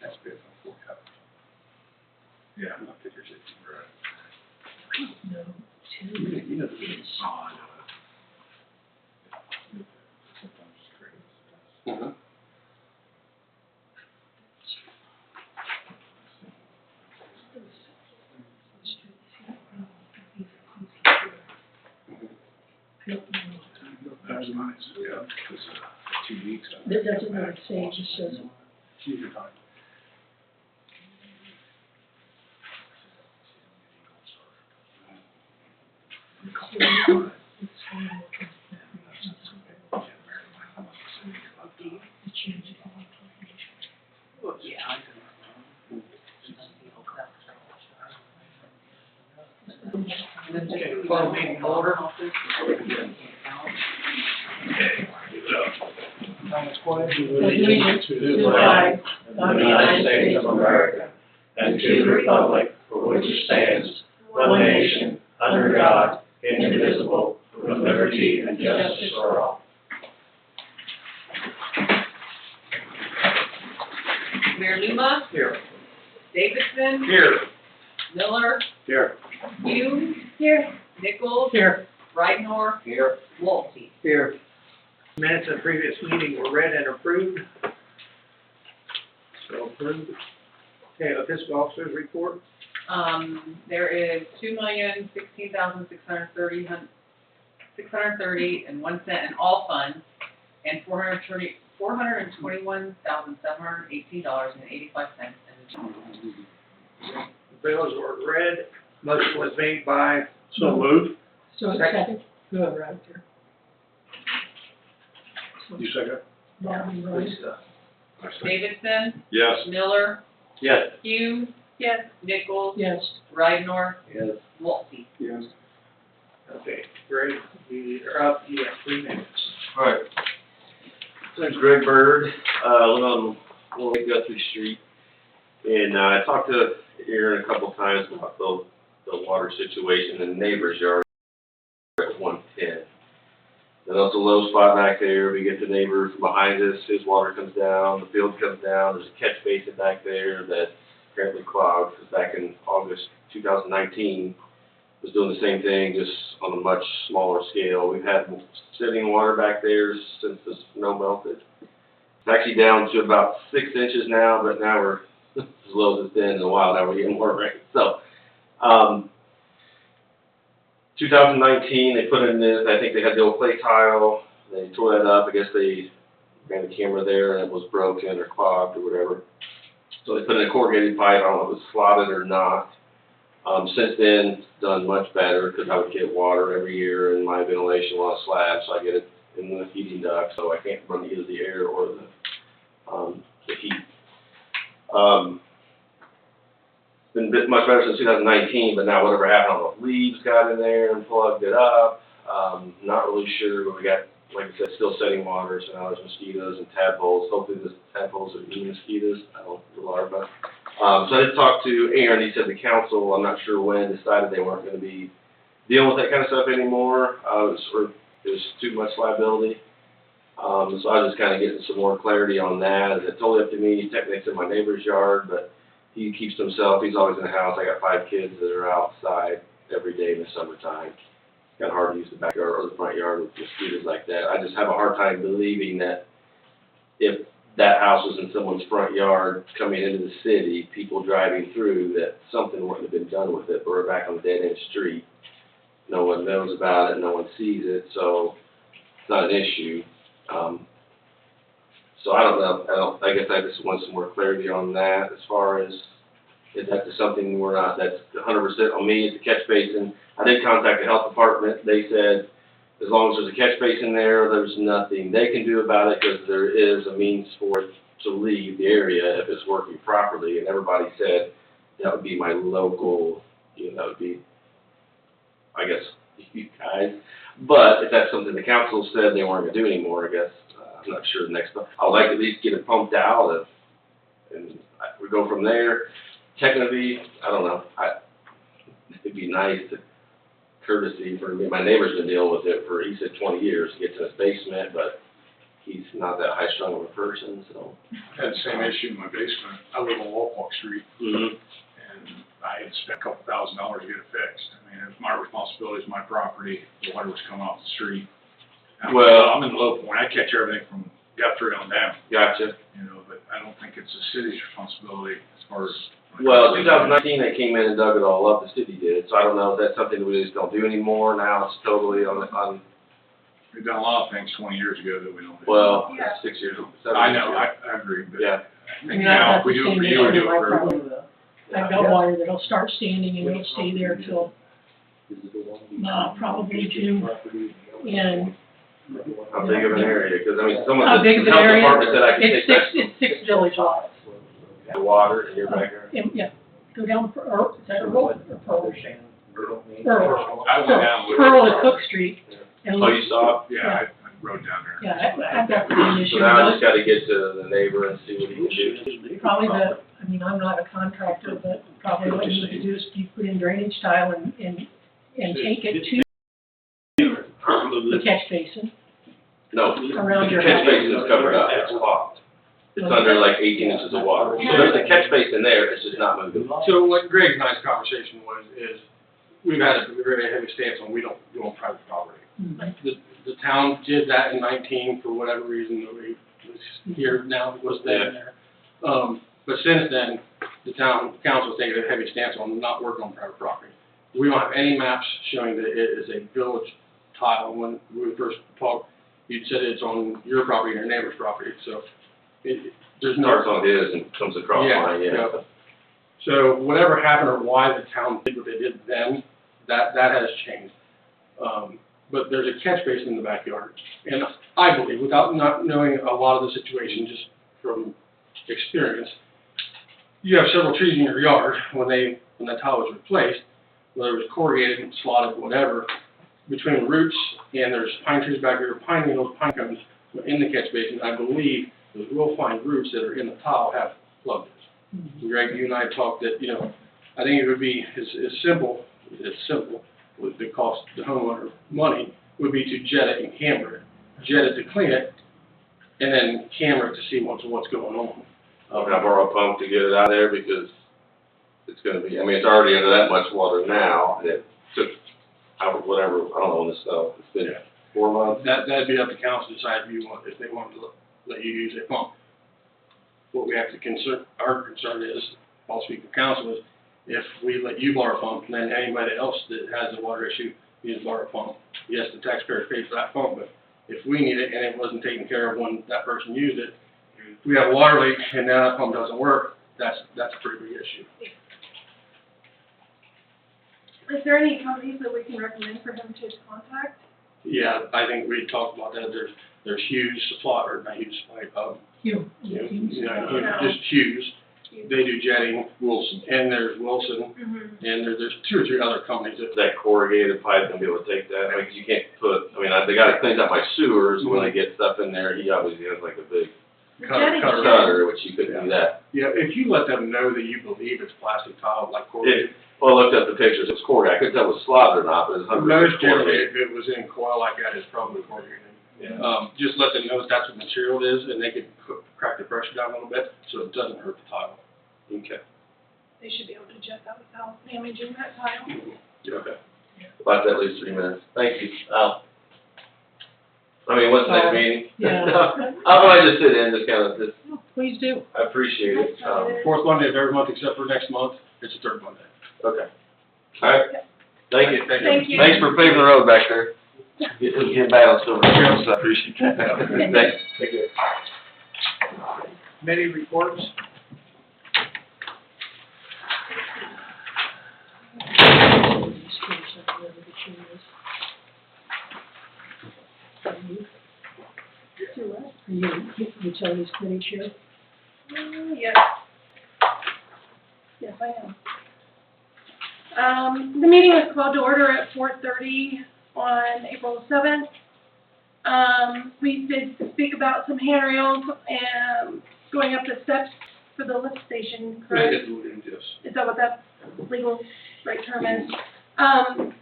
That's good for full coverage. Yeah, I figured it's right. No, two You know the is. Oh, I know it. Sometimes it's crazy. That's nice, yeah, because 2 weeks. That doesn't really say, it just says. Choose your time. Okay, call meeting order. Thomas Quinn. Allegiance to the flag of the United States of America and to the republic for which it stands, one nation, under God, indivisible, with liberty and justice for all. Mayor Luma, Here. Davidson, Here. Miller, Here. Hume. Here. Nichols. Here. Ridenour, Here. Wolfie. Here. Minutes of previous meeting were read and approved. So approved. Okay, fiscal officer's report. There is $2,630,630.01 in all funds, and $421,718.85 in the Bills were read. Motion was made by. So moved. So second, good, right there. You second? Bobby, right? Lisa. Davidson, Yes. Miller, Yes. Hume. Yes. Nichols, Yes. Ridenour, Yes. Wolfie. Yes. Okay, great. You are up. You have 3 minutes. All right. My name's Greg Bird. I live on Guthrie Street. And I talked to Aaron a couple times about the water situation in the neighbor's yard at 110. And that's a low spot back there. We get the neighbor from behind us, his water comes down, the field comes down. There's a catch basin back there that apparently clogged. Because back in August 2019, was doing the same thing, just on a much smaller scale. We've had sitting water back there since the snow melted. It's actually down to about 6 inches now, but now we're as low as it's been in a while. Now we're getting more rain. So, 2019, they put in this, I think they had the old clay tile. They tore that up. I guess they ran the camera there and it was broken or clogged or whatever. So they put in a corrugated pipe. I don't know if it was slotted or not. Since then, done much better because I would get water every year in my ventilation on a slab, so I get it in the heating duct, so I can't run either the air or the heat. It's been much better since 2019, but now whatever happened, I don't know if leaves got in there and plugged it up. Not really sure, but we got, like I said, still setting water, so now there's mosquitoes and tadpoles. Hopefully the tadpoles are eating mosquitoes. I don't know, the larvae. So I did talk to Aaron. He said the council, I'm not sure when, decided they weren't going to be dealing with that kind of stuff anymore. It was too much liability. So I was just kind of getting some more clarity on that. It's totally up to me. Technically it's in my neighbor's yard, but he keeps to himself. He's always in the house. I got 5 kids that are outside every day in the summertime. It's kind of hard to use the backyard or the front yard with mosquitoes like that. I just have a hard time believing that if that house was in someone's front yard coming into the city, people driving through, that something wouldn't have been done with it. But we're back on the dead-end street. No one knows about it. No one sees it, so it's not an issue. So I don't know. I guess I just want some more clarity on that as far as if that's something we're not, that's 100% on me. It's a catch basin. I did contact the health department. They said as long as there's a catch basin there, there's nothing they can do about it because there is a means for it to leave the area if it's working properly. And everybody said that would be my local, that would be, I guess, you guys. But if that's something the council said they weren't going to do anymore, I guess, I'm not sure the next, but I'd like to at least get it pumped out and we go from there. Technically, I don't know, it'd be nice to courtesy for me. My neighbor's been dealing with it for, he said, 20 years. It gets in his basement, but he's not that high strung of a person, so. Had the same issue in my basement. I live on Walpole Street, Mm-hmm. and I had spent a couple $1,000 to get it fixed. I mean, it's my responsibility, it's my property, the water was coming off the street. Well- I'm in the low point, I catch everything from Guthrie on down, Gotcha. you know, but I don't think it's the city's responsibility as far as. Well, 2019, they came in and dug it all up, the city did, so I don't know if that's something that we just don't do anymore, now it's totally on, We've done a lot of things 20 years ago that we don't do. well, Yeah. 6 years, 7 years. I know, ago. I agree, but Yeah. I think now, if we do it for you, we do it for everyone. I've got water that'll start standing and it'll stay there till, probably June. And How big of an area, because I mean, someone, how the big of an health area? department said I could take that. It's six village lots. The water in your backyard. And, yeah, go down, Earl, is that Earl or Pearl? Pearl. I went down with. Pearl to Cook Street. And, Oh, you saw it? Yeah, I rode down there. yeah, I've got the same issue. So now I just gotta get to the neighbor and see what he can do. Probably I mean, I'm not a contractor, but probably what you need to do is you put in drainage tile and take it to the catch basin. No, Around the your catch house. basin is covered up, it's clogged. It's under like 18 inches of water. So there's a catch basin there, it's just not moving. So what Greg's nice conversation was, is we've had a very heavy stance on we don't go on private property. The town did that in 19 for whatever reason, nobody was here now, was there. But since then, the town council's taken a heavy stance on not working on private property. We don't have any maps showing that it is a village tile. When we first talked, you said it's on your property and your neighbor's property, so there's no. Starts on his and comes across mine, yeah. So whatever happened or why the town did what they did then, that has changed. But there's a catch basin in the backyard. And I believe, without not knowing a lot of the situation, just from experience, you have several trees in your yard when the tile was replaced, whether it was corrugated, slotted, whatever, between roots, and there's pine trees back there, pine needles, pine cones in the catch basin. I believe those real fine roots that are in the tile have plugged it. Greg, you and I talked that, you know, I think it would be as simple, would cost the homeowner money, would be to jet it and camera it. Jet it to clean it, and then camera it to see what's going on. Can I borrow a pump to get it out of there, because it's gonna be, I mean, it's already under that much water now, and it took, whatever, I don't know when this fell, it's been 4 months. That'd be up to council to decide if they wanted to let you use a pump. What we have to our concern is, I'll speak for council, is if we let you borrow a pump, then anybody else that has a water issue needs to borrow a pump. Yes, the taxpayer paid for that pump, but if we need it and it wasn't taken care of when that person used it, we have a water leak and now that pump doesn't work, that's a pretty big issue. Is there any companies that we can recommend for him to contact? Yeah, I think we talked about that. There's Hughes Supply, or not Hughes Supply, just Hughes. They do jetting. Wilson. And there's Wilson, and there's 2 or 3 other companies that. That corrugated pipe gonna be able to take that, like, you can't put, I mean, the guy cleans out my sewers, when they get stuff in there, he obviously has like a big cutter, which you couldn't do that. Yeah, if you let them know that you believe it's plastic tile, like corrugated. Well, I looked up the pictures, it was corrugated, I couldn't tell if it was slotted or not, but it was 100% Most generally, corrugated. if it was in coil like that, it's probably corrugated. Yeah. Just let them know that that's what material it is, and they can crack the pressure down a little bit, so it doesn't hurt the tile. Okay. They should be able to jet that without damaging that tile. Okay. About that, at least 3 minutes. Thank you. I mean, what's the next meeting? Yeah. I'll probably just sit in, just kind of, Oh, please do. I appreciate it. Fourth Monday of every month except for next month, it's the 3rd Monday. Okay. All right. Thank you. Thank you. Thanks for paving the road back there. It was getting bad on Silver Trail, so I appreciate that. Thanks. Take care. Committee reports? Utilities committee chair. Yes. Yes, I am. The meeting was called to order at 4:30 on April 7th. We did speak about some handrails and going up the steps for the lift station, correct? Is that what that legal right term is?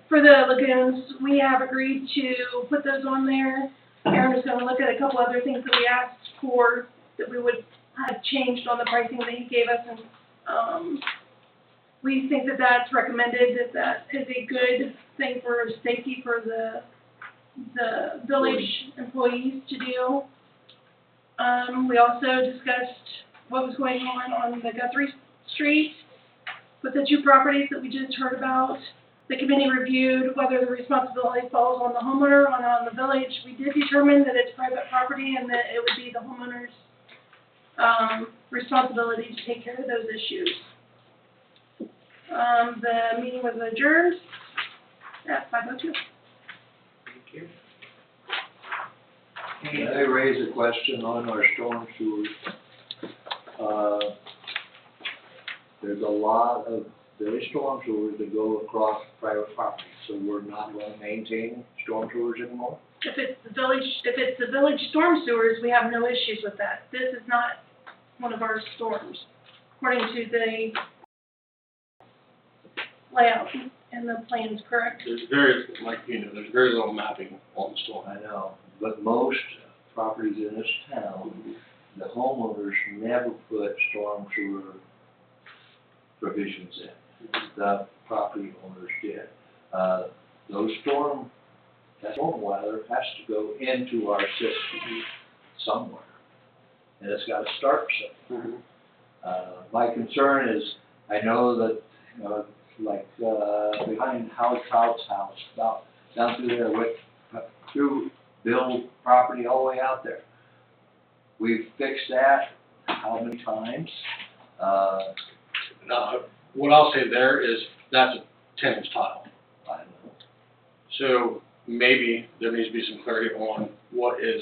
For the lagoons, we have agreed to put those on there. Aaron is gonna look at a couple other things that we asked for, that we would have changed on the pricing that he gave us, and, we think that that's recommended, that is a good thing for safety for the village employees to do. We also discussed what was going on the Guthrie Street with the two properties that we just heard about. The committee reviewed whether the responsibility falls on the homeowner or on the village. We did determine that it's private property and that it would be the homeowner's, responsibility to take care of those issues. The meeting was adjourned at 5:02. May I raise a question on our storm sewers? There's a lot of village storm sewers that go across private property, so we're not going to maintain storm sewers anymore? If it's the village storm sewers, we have no issues with that. This is not one of our storms, according to the layout and the plans, correct? There's very, like, there's very little mapping on the storm. I know, but most properties in this town, the homeowners never put storm sewer provisions in. The property owners did. That storm water has to go into our system somewhere, and it's got to start somewhere. My concern is, I know that, behind Howard Trout's house, about down through there, through Bill's property all the way out there. We've fixed that how many times? What I'll say there is, that's a 10-inch tile. I don't know. So maybe there needs to be some clarity on what is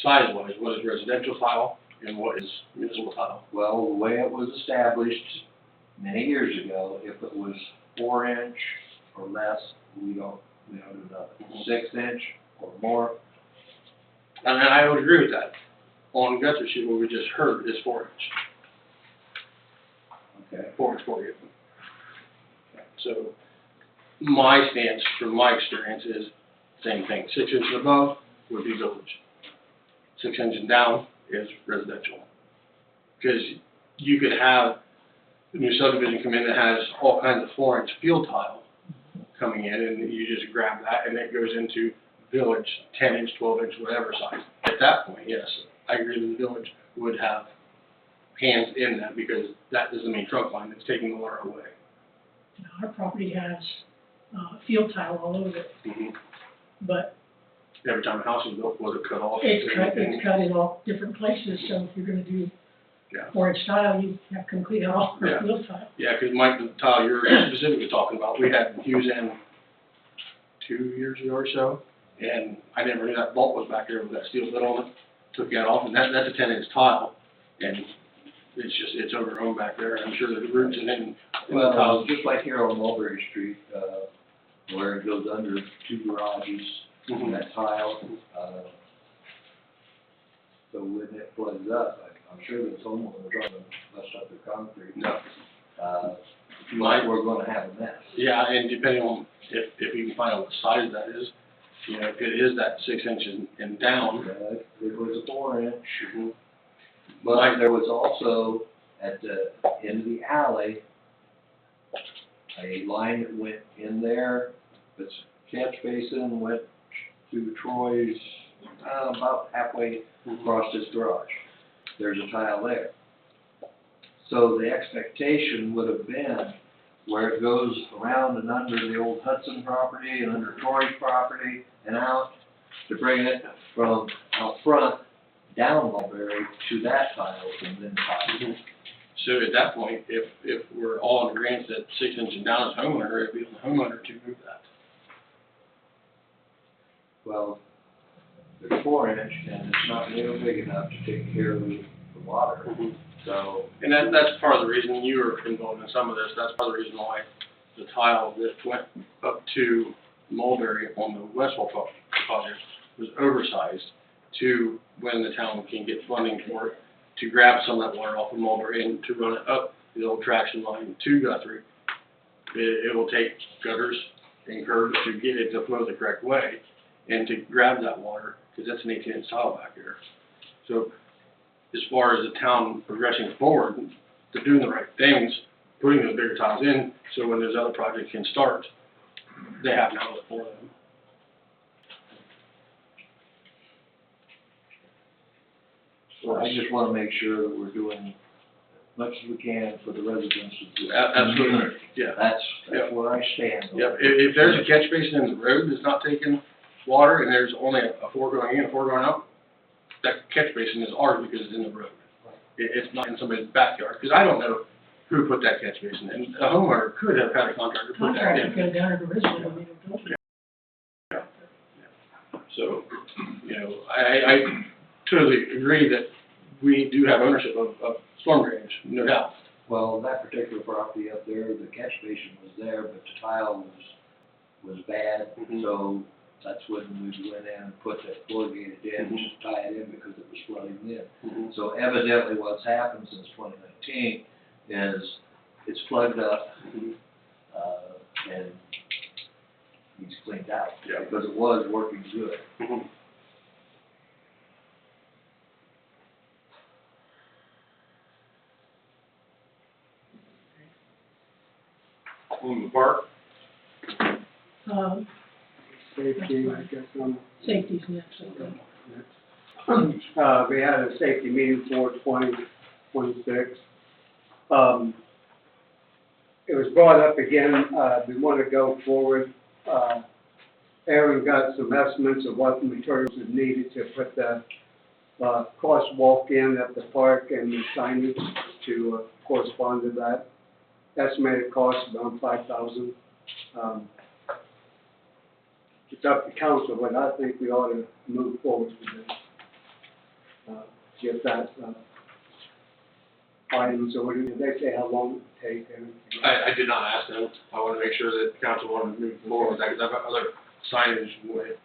size-wise, what is residential tile and what is municipal tile. Well, the way it was established many years ago, if it was 4-inch or less, we don't do nothing. 6-inch or more. And I would agree with that. On Guthrie Street, what we just heard is 4-inch. Okay. 4-inch 48. So my stance, from my experience, is same thing. 6 inches above would be village. 6 inches down is residential. Because you could have a new subdivision come in that has all kinds of 4-inch field tile coming in, and you just grab that, and it goes into village 10-inch, 12-inch, whatever size. At that point, yes, I agree that the village would have hands in that, because that is the main trunk line that's taking the water away. Our property has, field tile all over it, but Every time a house is built, was it cut off? it's cut in all different places, so if you're gonna do Yeah. 4-inch tile, you have to complete all the Yeah. field tile. Yeah, because Mike, the tile you're specifically talking about, we had Hughes in 2 years ago or so, and I never knew that bolt was back there with that steel bit on it. Took that off, and that's a 10-inch tile, and it's overgrown back there. I'm sure the roots and then the Well, tiles. just like here on Mulberry Street, where it goes under 2 garages, that tile, so when it floods up, I'm sure the homeowners are gonna mess up their concrete. No. Like we're gonna have a mess. Yeah, and depending on if you can find out what size that is, if it is that 6 inches and down. It was a 4-inch. But there was also, at the end of the alley, a line that went in there, this catch basin went to Troy's, about halfway across his garage. There's a tile there. So the expectation would have been where it goes around and under the old Hudson property and under Troy's property and out, to bring it from out front down Mulberry to that tile and then tile. So at that point, if we're all in agreement that 6 inches and down is homeowner, it'd be on the homeowner to move that. Well, there's 4-inch and it's not near big enough to take care of the water, so. And that's part of the reason you were involved in some of this. That's part of the reason why the tile that went up to Mulberry on the Westfall project was oversized to when the town can get funding for it, to grab some of that water off of Mulberry and to run it up the old traction line to Guthrie. It will take gutters and curbs to get it to flow the correct way, and to grab that water because that's an 18-inch tile back there. So as far as the town progressing forward, they're doing the right things, putting those bigger tiles in, so when those other projects can start, they have an outlet for them. So I just wanna make sure that we're doing as much as we can for the residents of this Absolutely, community. yeah. That's Yep. where I stand. on Yep, it. if there's a catch basin in the road that's not taking water, and there's only a 4 going in, a 4 going out, that catch basin is ours because it's in the road. It's not in somebody's backyard, because I don't know who put that catch basin in. A homeowner could have had a contractor put that Contractor in. could have done it originally, when they were building. So, you know, I totally agree that we do have ownership of storm drainage, no doubt. Well, that particular property up there, the catch basin was there, but the tile was bad. Mhm. So that's when we went in and put that corrugated in, just to tie it in because it was flooding in. Mhm. So evidently what's happened since 2019 is it's plugged up, Mhm. and he's cleaned out. Yeah. Because it was working good. Mhm. On the park, Safety, I guess, Safety's next, I think. we had a safety meeting for 2026. It was brought up again, we want to go forward. Aaron got some estimates of what the materials are needed to put the, crosswalk in at the park and the signage to correspond to that. Estimated cost around $5,000. It's up to council, but I think we ought to move forward with this. Get that, items ordered. Did they say how long it would take? I did not ask them. I want to make sure that council wanted to move forward with that, because I've got other signage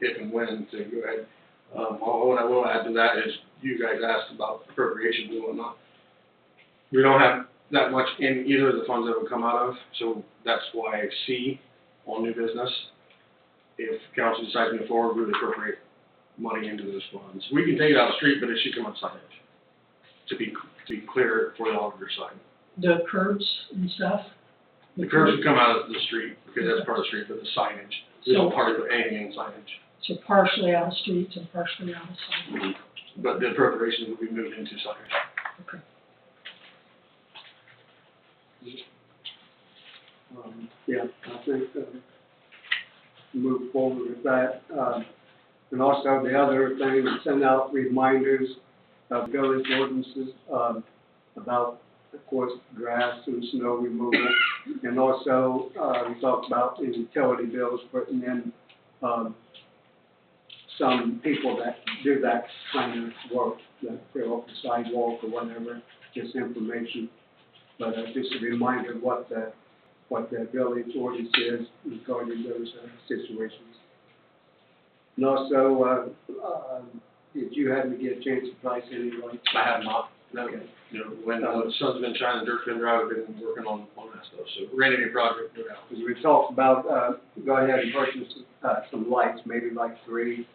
if and when to go ahead. What I will add to that is, you guys asked about appropriations and whatnot. We don't have that much in either of the funds that would come out of, so that's why C on new business. If council decides to move forward, we would appropriate money into those funds. We can take it out of the street, but it should come out signage, to be clear for the auditor side. The curbs and stuff. The curbs should come out of the street, because that's part of the street, but the signage, we don't hardly put anything in signage. So partially out of streets and partially out of signage. But the appropriations will be moved into signage. Okay. Yeah, I think, move forward with that. And also the other thing, send out reminders of village ordinances, about, of course, grass and snow removal. And also, we talked about the utility bills, putting in, some people that do that kind of work, that fill up the sidewalk or whatever, just information. But just a reminder of what the village ordinance is regarding those situations. And also, did you happen to get a chance to price any lights? I have not, no. Okay. You know, when the sun's been shining, dirt's been dry, I've been working on that stuff, so rainy day project, no doubt. Because we talked about, go ahead and purchase, some lights, maybe like 3,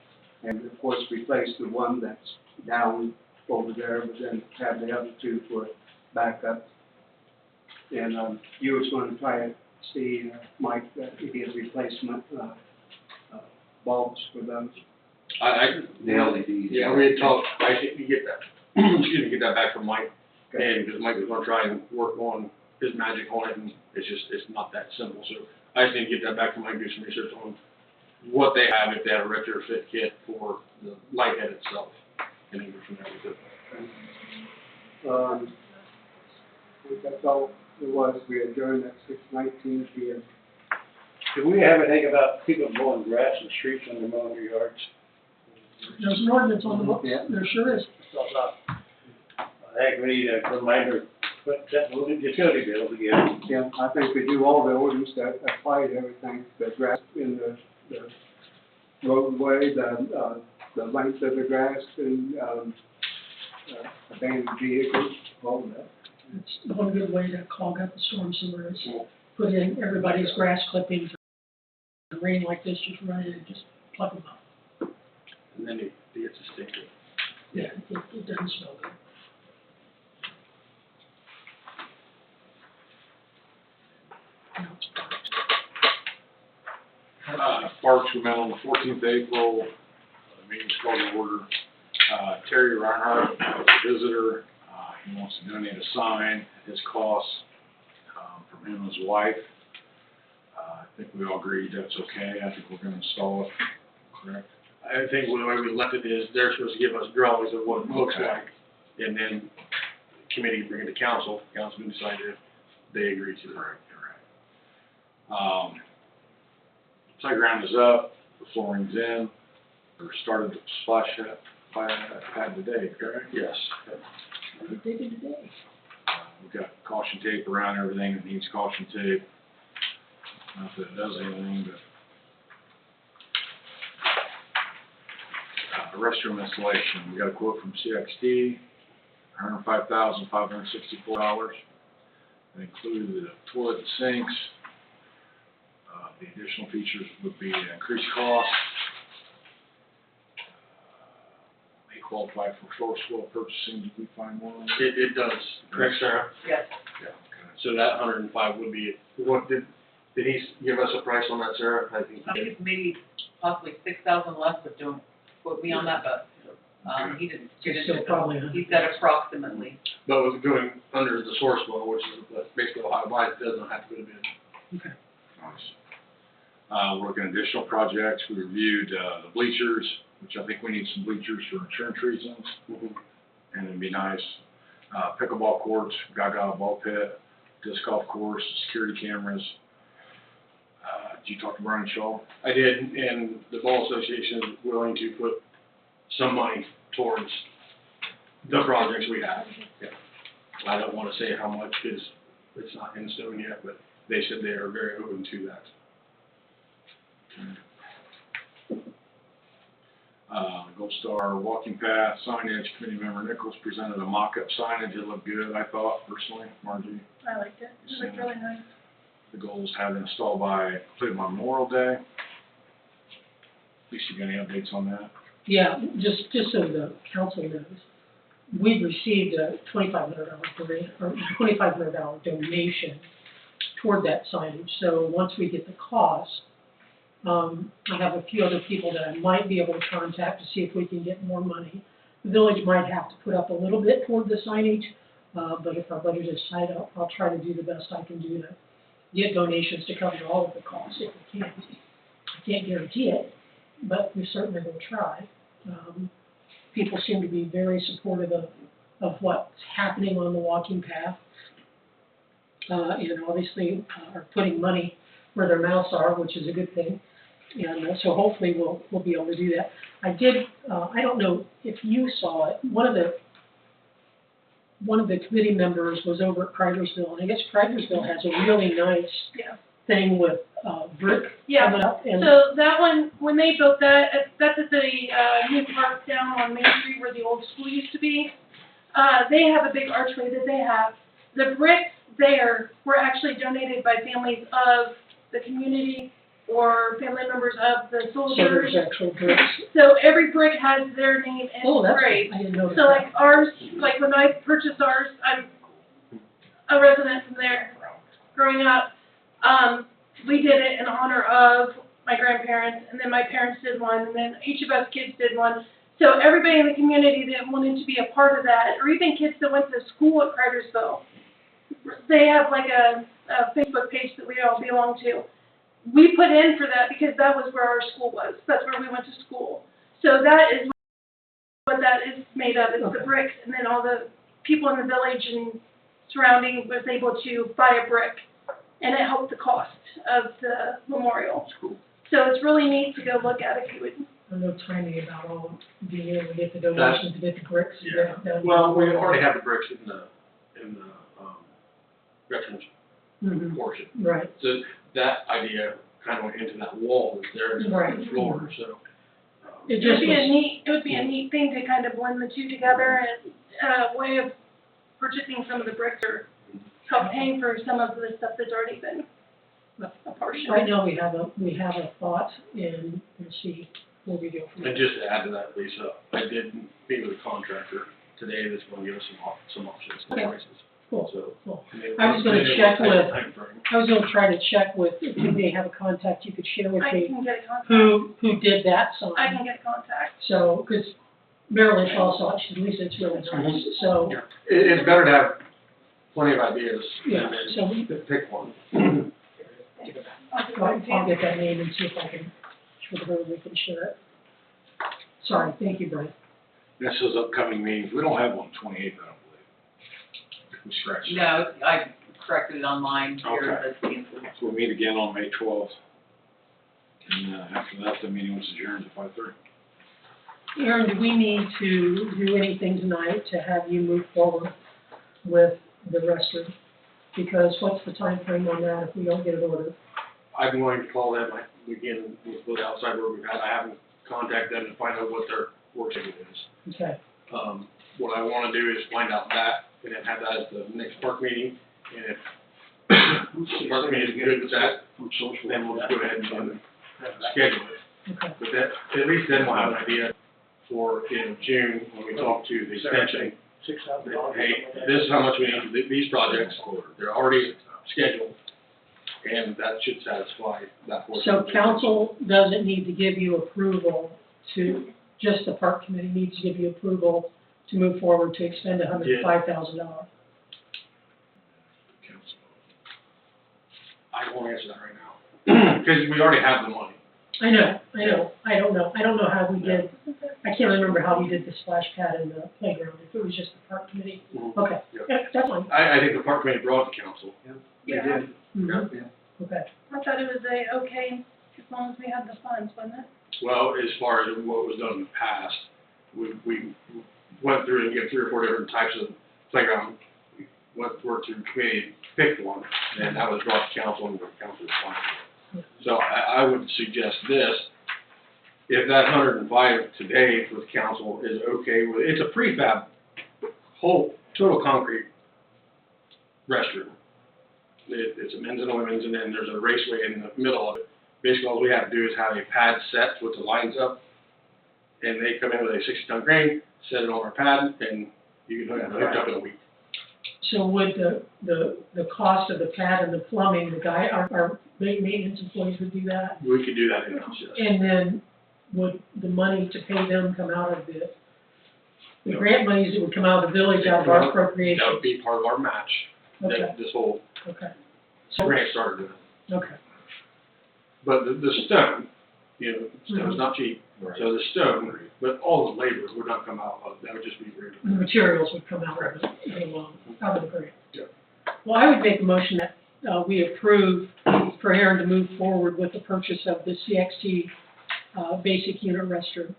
and of course replace the one that's down over there, but then have the other 2 for backup. And, you was going to try to see, Mike, if he has replacement, bulbs for those. The LEDs. Yeah, we had talked, I think you get that, excuse me, get that back from Mike, and, because Mike was gonna try and work on his magic on it, and it's not that simple, so I just need to get that back from Mike, do some research on what they have, if they have a retrofit kit for the light head itself, and then go from there with it. I think that's all it was. We adjourned at 6:19 p.m. Do we have anything about people mowing grass in the streets when they're mowing their yards? There's an ordinance on the books, Yeah. there sure is. I think we need a reminder, put that utility bill together. Yeah, I think we do all the ordinance that apply to everything, the grass in the roadway, the length of the grass, and, abandoned vehicles, all of that. It's one good way to clog up the storm sewer is put in everybody's grass clippings. Rain like this, just run in and just plug them up. and then it gets a sticker. Yeah, it doesn't smell good. Parks, we met on the 14th of April, the meeting's called to order. Terry Reinhardt was a visitor, he wants to donate a sign at his cost, from him and his wife. I think we all agreed that's okay, I think we're gonna install it, correct? I think the way we left it is they're supposed to give us drawings of what it looks Okay. like, and then the committee bring it to council can decide if they agree to it. Right, you're right. Playground is up, the flooring's in, we started the splash pad today, correct? Yes. What they did today. We've got caution tape around everything that needs caution tape. Not that it does anything, but. Restroom installation, we got a quote from CXD, $105,564. That included the toilet and sinks. The additional features would be increased cost. May qualify for source well purchasing, did we find one? It does, correct, Sarah? Yes. Yeah, okay. So that 105 would be, what, did he give us a price on that, Sarah? I think I think it's maybe possibly 6,000 less, but don't quote me on that, but, he didn't get It's into still probably it. He said approximately. But with going under the source well, which is basically Ohio wide, it does not have to go to bid. Nice. We're looking at additional projects. We reviewed, the bleachers, which I think we need some bleachers for insurance reasons. And it'd be nice. Pickleball courts, gaga ball pit, disc golf course, security cameras. Did you talk to Brian Shaw? I did, and the Ball Association is willing to put some money towards the projects we have. Yeah. I don't want to say how much because it's not in stone yet, but they said they are very open to that. Gold Star walking path signage, committee member Nichols presented a mock-up signage. It looked good, I thought, personally. Margie, I liked it. It looked really nice. the goal is to have it installed by, completed by Memorial Day. Lisa, you got any updates on that? Yeah, just so the council knows, we've received a $2,500 grant, or $2,500 donation toward that signage. So once we get the cost, I have a few other people that I might be able to contact to see if we can get more money. The village might have to put up a little bit toward the signage, but if our budget is tight, I'll try to do the best I can do to get donations to cover all of the costs if we can. I can't guarantee it, but we certainly will try. People seem to be very supportive of what's happening on the walking path. And obviously are putting money where their mouths are, which is a good thing. And so hopefully we'll be able to do that. I did, I don't know if you saw it, one of the committee members was over at Cridersville, and I guess Cridersville has a really nice Yeah. thing with brick Yeah. coming up. And So that one, when they built that, that's at the, new park down on Main Street where the old school used to be. They have a big archway that they have. The bricks there were actually donated by families of the community or family members of the so soldiers. there's actual bricks. So every brick has their name Oh, that's, engraved. I didn't know that. So like ours, like when I purchased ours, I'm a resident from there growing up. We did it in honor of my grandparents, and then my parents did one, and then each of us kids did one. So everybody in the community that wanted to be a part of that, or even kids that went to school at Cridersville, they have like a Facebook page that we all belong to. We put in for that because that was where our school was. That's where we went to school. So that is what that is made of. It's the bricks, and then all the people in the village and surrounding was able to buy a brick, and it helped the cost of the memorial. Cool. So it's really neat to go look at if you would. I know timing about all being able to get the donations, to get the bricks. Yeah. done. Well, we already have the bricks in the veterans Mhm. portion. Right. So that idea kind of went into that wall that's there in Right. the floor, so. It It just would be a was, neat, it would be a neat thing to kind of blend the two together and a way of purchasing some of the bricks or help paying for some of the stuff that's already been a portion. right now we have a thought, and let's see, before we go from there. And just to add to that, Lisa, I did meet with a contractor today that's gonna give us some options, some Okay. prices. Cool, So. cool. and they- I was gonna they check were tight with- timeframe. I was gonna try to check with, if you may have a contact you could share with I me, can get a contact. who did that sign. I can get a contact. So, because Marilyn Shaw saw it, she said, Lisa, it's really nice, so, Yeah. It's better to have plenty of ideas yeah, than so we, pick one. I'll get that name and see if I can, with her, we can share it. Sorry, thank you, Brian. This is upcoming meetings, we don't have one 28th, I don't believe. If we scratch it. No, I corrected it online here, Okay. that's canceled. So we'll meet again on May 12th. And, after that, the meeting was adjourned at 5:30. Aaron, do we need to do anything tonight to have you move forward with the restroom? Because what's the time frame on that if we don't get it ordered? I'm going to call them, like, again, with the outside work we've had, I haven't contacted them to find out what their work schedule is. Okay, What I wanna do is find out that, and then have that as the next park meeting, and if the park meeting is good with that, then we'll just go ahead and schedule it. okay, But that, at least then we'll have an idea for in June, when we talk to the extension, that, hey, this is how much we need for these projects, they're already scheduled, and that should satisfy that portion. so council doesn't need to give you approval to, just the park committee needs to give you approval to move forward to expend $105,000. I don't wanna answer that right now, because we already have the money. I don't know how we did, I can't remember how we did the splash pad in the playground, if it was just the park committee. Mhm. Okay, Yeah. yeah, that's fine. I think the park committee brought it to council. They Yeah, did. Mhm. Okay, I thought it was okay, as long as we had the funds, wasn't it? Well, as far as what was done in the past, we went through and get 3 or 4 different types of playground. We went through committee, picked one, and that was brought to council, and the council responded. So I would suggest this, if that 105 today with council is okay with, it's a prefab, whole, total concrete restroom. It's a men's and women's, and then there's a raceway in the middle of it. Basically, all we have to do is have a pad set with the lines up, and they come in with a 60-ton crane, set it on our pad, and you can hook it up in a week. so would the cost of the pad and the plumbing, the guy, our maintenance employees would do that? We could do that in-house, yes. And then would the money to pay them come out of the grant monies that would come out of the village, out of our appropriation? That would be part of our match, Okay, that this whole okay. So, grant started with. okay, But the stone, stone's not cheap, so the stone, but all the labor would not come out of, that would just be weird. the materials would come out of out of the grant. Yeah. Well, I would make a motion that, we approve for Aaron to move forward with the purchase of the CXT, basic unit restroom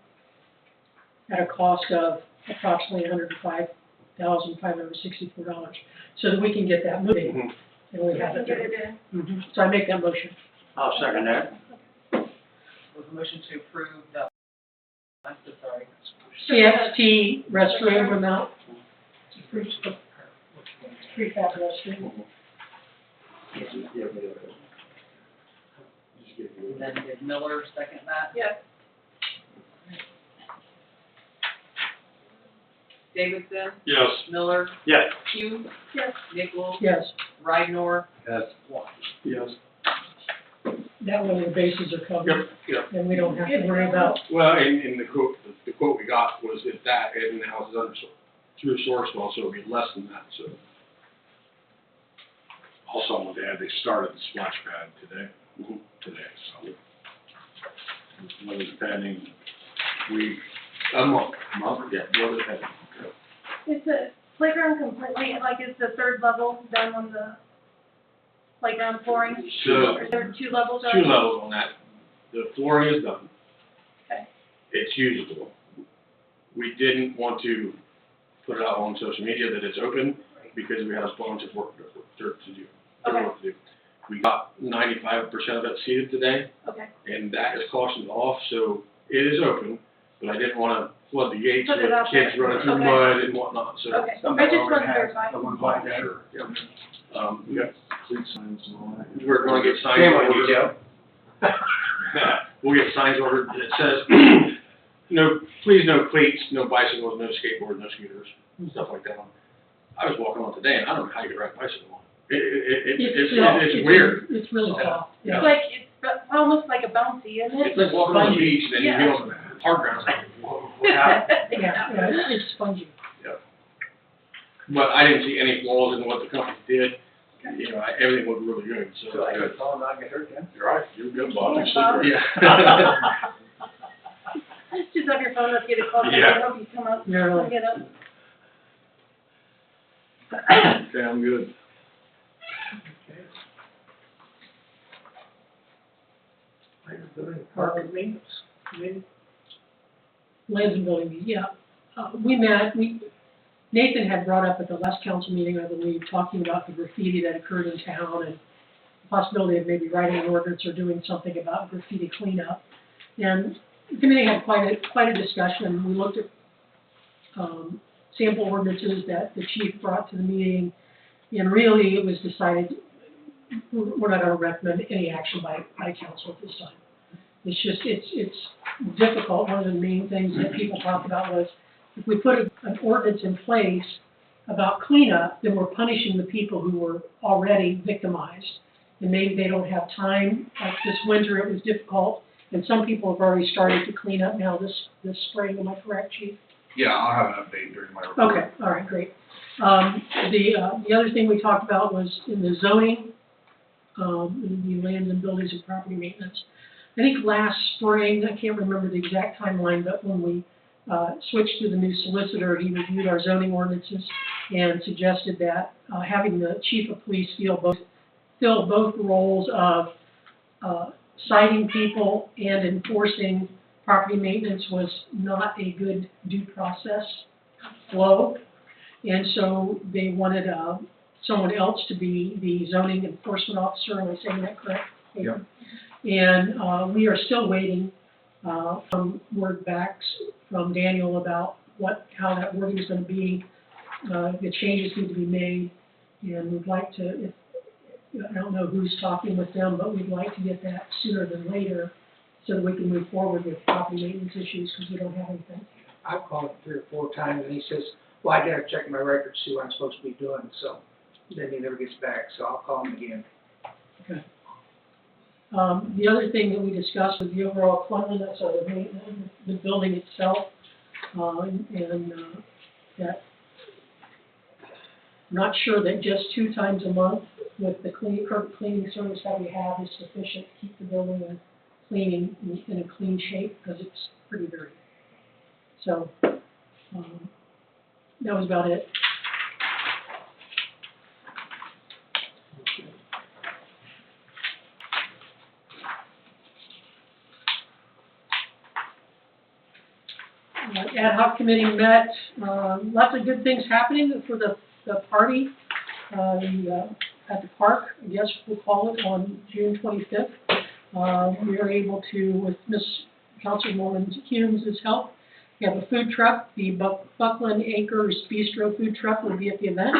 at a cost of approximately $105,564, so that we can get that moving, Mhm. and we have it Get there. it in. Mhm. So I make that motion. I'll second that. Was a motion to approve the, I'm so sorry. CXT restroom amount. Prefab restroom. And then did Miller second that? Yes. Davidson, Yes. Miller, Yes. Hughes, Yes. Nichols, Yes, Rydnor, Yes. Yes. that way the bases are covered, Yep. and we don't have to worry about, Well, and the quote we got was if that, and the house is under, through Sourcewell, so it'd be less than that, so. Also, I want to add, they started the splash pad today, so. What is pending, A month. yeah, what is pending? Is the playground completely, like, is the third level done on the playground flooring? So- Or is there 2 levels? 2 already? levels on that. The flooring is done. Okay. It's usable. We didn't want to put it out on social media that it's open because we have a bunch of work to do. Okay. Work to do. We got 95% of it seated today, Okay. and that is cautioned off, so it is open, but I didn't want to flood the gates Put it with out kids there. running through Okay. mud and whatnot, so. Okay, I just want to verify. Someone like that. Sure, yeah. We got Complete signs and all that. We're gonna get signs Camera ordered. detail. We'll get signs ordered that says, no, please no cleats, no bicycles, no skateboards, no scooters, stuff like that. I was walking on today and I don't know how you can ride a bicycle. It's weird. It's really tough. Yeah. It's like, it's almost like a bouncy, isn't it? It's like walking on the beach and then you Yeah. get on the hard ground, it's like, whoa, what happened? Yeah, it's spongy. But I didn't see any flaws in what the company did. You know, everything looked really good, so. So I could fall and not get hurt then? You're right, you're good, Bob. Yeah, Bob. Yeah. Just have your phone up, get a call, Yeah. I hope you come up, Yeah. and get up. Okay, I'm good. Park and maintenance, maybe? Lands and building, yeah. We met, Nathan had brought up at the last council meeting, I believe, talking about the graffiti that occurred in town and the possibility of maybe writing an ordinance or doing something about graffiti cleanup. And the committee had quite a discussion. We looked at, sample ordinances that the chief brought to the meeting, and really it was decided we're not gonna recommend any action by council at this time. It's just, it's difficult. One of the main things that people talked about was, if we put an ordinance in place about cleanup, then we're punishing the people who were already victimized. And maybe they don't have time, like this winter it was difficult, and some people have already started to clean up now this spring, am I correct, Chief? Yeah, I'll have an update during my report. Okay, all right, great. The other thing we talked about was in the zoning, in the lands and buildings and property maintenance. I think last spring, I can't remember the exact timeline, but when we switched to the new solicitor, he reviewed our zoning ordinances and suggested that having the chief of police fill both roles of citing people and enforcing property maintenance was not a good due process flow. And so they wanted someone else to be the zoning enforcement officer. Am I saying that correct? Yeah. And we are still waiting from word backs from Daniel about how that wording is going to be. The changes need to be made, and we'd like to, I don't know who's talking with them, but we'd like to get that sooner than later so that we can move forward with property maintenance issues because we don't have anything. I've called him 3 or 4 times and he says, well, I gotta check my records, see what I'm supposed to be doing, so then he never gets back, so I'll call him again. Okay. The other thing that we discussed was the overall cleanliness of the building itself, that I'm not sure that just 2 times a month with the current cleaning service that we have is sufficient to keep the building cleaning in a clean shape because it's pretty dirty. So, that was about it. Ad hoc committee met, lots of good things happening for the party at the park, I guess we'll call it, on June 25th. We were able to, with Miss Councilwoman Humes' help, we have a food truck, the Buckland Acres Bistro food truck will be at the event.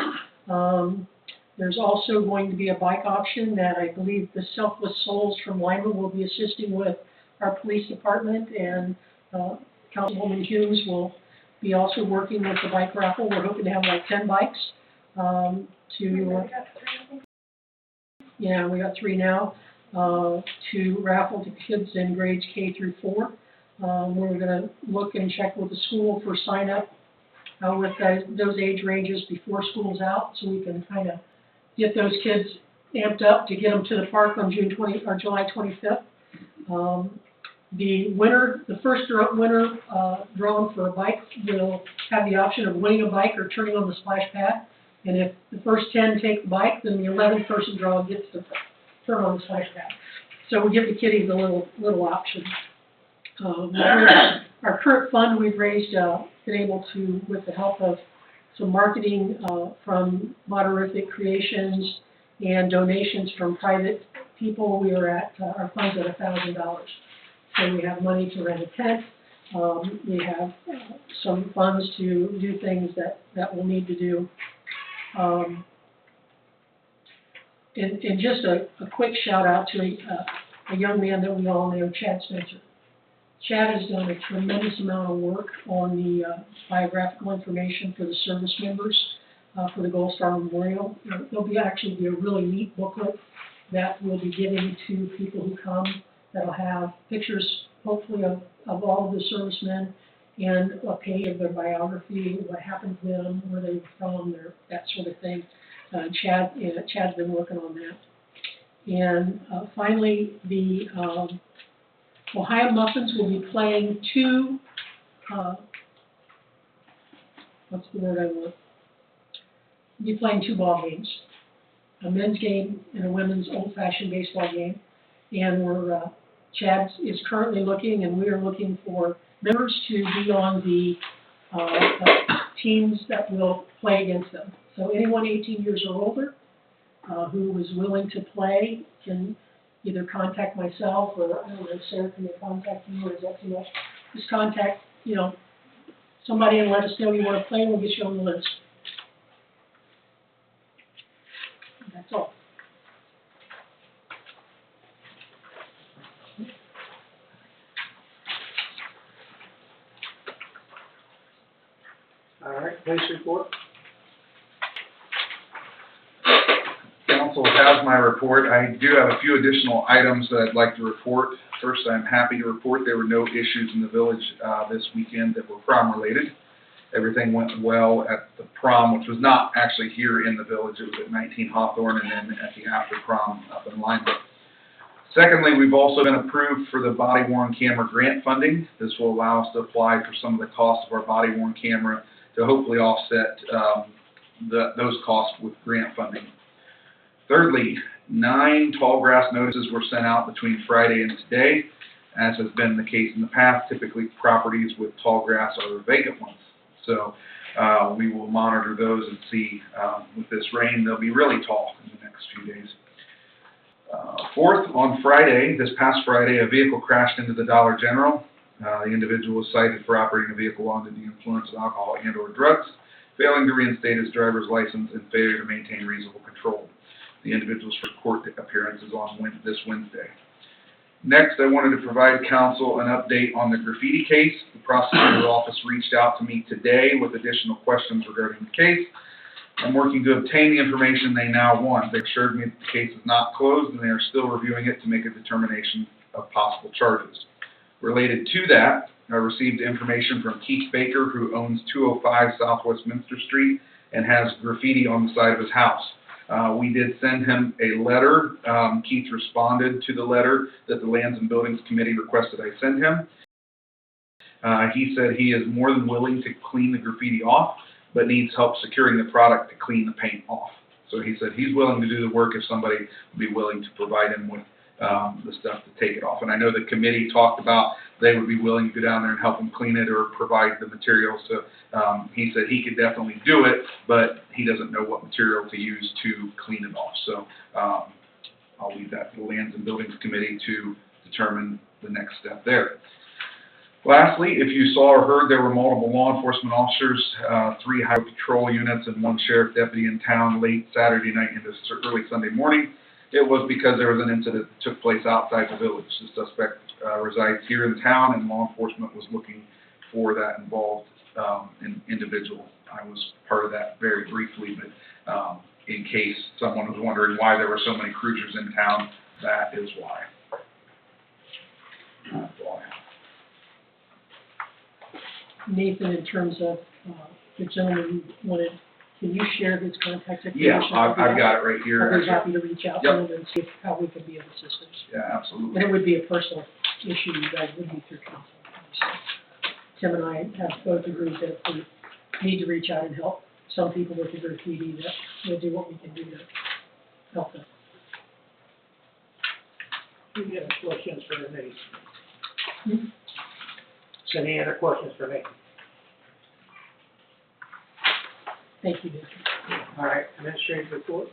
There's also going to be a bike option that I believe the Selfless Souls from Lima will be assisting with our police department, and Councilwoman Humes will be also working with the bike raffle. We're hoping to have like 10 bikes yeah, we got 3 now, to raffle to kids in grades K through 4. We're gonna look and check with the school for sign up with those age ranges before school's out, so we can kind of get those kids amped up to get them to the park on July 25th. The first winner drawn for a bike will have the option of winning a bike or turning on the splash pad. And if the first 10 take the bike, then the 11th person draw gets to turn on the splash pad. So we give the kiddies a little option. Our current fund we've raised, been able to, with the help of some marketing from Moderific Creations and donations from private people, we are at, our fund's at $1,000. So we have money to rent a tent. We have some funds to do things that we'll need to do. And just a quick shout out to a young man that we all know, Chad Spencer. Chad has done a tremendous amount of work on the biographical information for the service members for the Gold Star Memorial. There'll actually be a really neat booklet that we'll be giving to people who come that'll have pictures, hopefully, of all of the servicemen and a page of their biography, what happened to them, where they were from, that sort of thing. Chad's been working on that. And finally, the Ohio Muffins will be playing two, what's the word I want? We'll be playing two ball games, a men's game and a women's old-fashioned baseball game. And Chad is currently looking, and we are looking for members to be on the teams that will play against them. So anyone 18 years or older who is willing to play can either contact myself, or I don't know, Sarah, can they contact you, or is that too much? Just contact, somebody and let us know you want to play, and we'll get you on the list. That's all. All right, police report. Council has my report. I do have a few additional items that I'd like to report. First, I'm happy to report there were no issues in the village this weekend that were prom-related. Everything went well at the prom, which was not actually here in the village. It was at 19 Hawthorne and then at the after-prom up in Lima. Secondly, we've also been approved for the body-worn camera grant funding. This will allow us to apply for some of the costs of our body-worn camera to hopefully offset those costs with grant funding. Thirdly, 9 tall grass notices were sent out between Friday and today. As has been the case in the past, typically properties with tall grass are the vacant ones. So we will monitor those and see with this rain, they'll be really tall in the next few days. Fourth, on Friday, this past Friday, a vehicle crashed into the Dollar General. The individual was cited for operating a vehicle under the influence of alcohol and or drugs, failing to reinstate his driver's license, and failure to maintain reasonable control. The individual's first court appearance is on this Wednesday. Next, I wanted to provide council an update on the graffiti case. The prosecutor's office reached out to me today with additional questions regarding the case. I'm working to obtain the information they now want. They assured me that the case is not closed and they are still reviewing it to make a determination of possible charges. Related to that, I received information from Keith Baker, who owns 205 Southwest Minster Street and has graffiti on the side of his house. We did send him a letter. Keith responded to the letter that the Lands and Buildings Committee requested I send him. He said he is more than willing to clean the graffiti off, but needs help securing the product to clean the paint off. So he said he's willing to do the work if somebody would be willing to provide him with the stuff to take it off. And I know the committee talked about they would be willing to go down there and help him clean it or provide the material. So he said he could definitely do it, but he doesn't know what material to use to clean it off. So I'll leave that to the Lands and Buildings Committee to determine the next step there. Lastly, if you saw or heard, there were multiple law enforcement officers, 3 highway patrol units and 1 sheriff deputy in town late Saturday night into early Sunday morning. It was because there was an incident that took place outside the village. The suspect resides here in town, and law enforcement was looking for that involved individual. I was part of that very briefly, but in case someone was wondering why there were so many cruisers in town, that is why. That's all I have. Nathan, in terms of the gentleman who wanted, can you share his contact information? Yeah, I've got it right here. I'd be happy to reach out to him and see how we can be of assistance. Yeah, absolutely. And it would be a personal issue, you guys would be through council. So Tim and I have both agreed that if we need to reach out and help some people with the graffiti, that we'll do what we can do to help them. Do you have questions for Nate? So any other questions for Nate? Thank you, Nathan. All right, administrative report.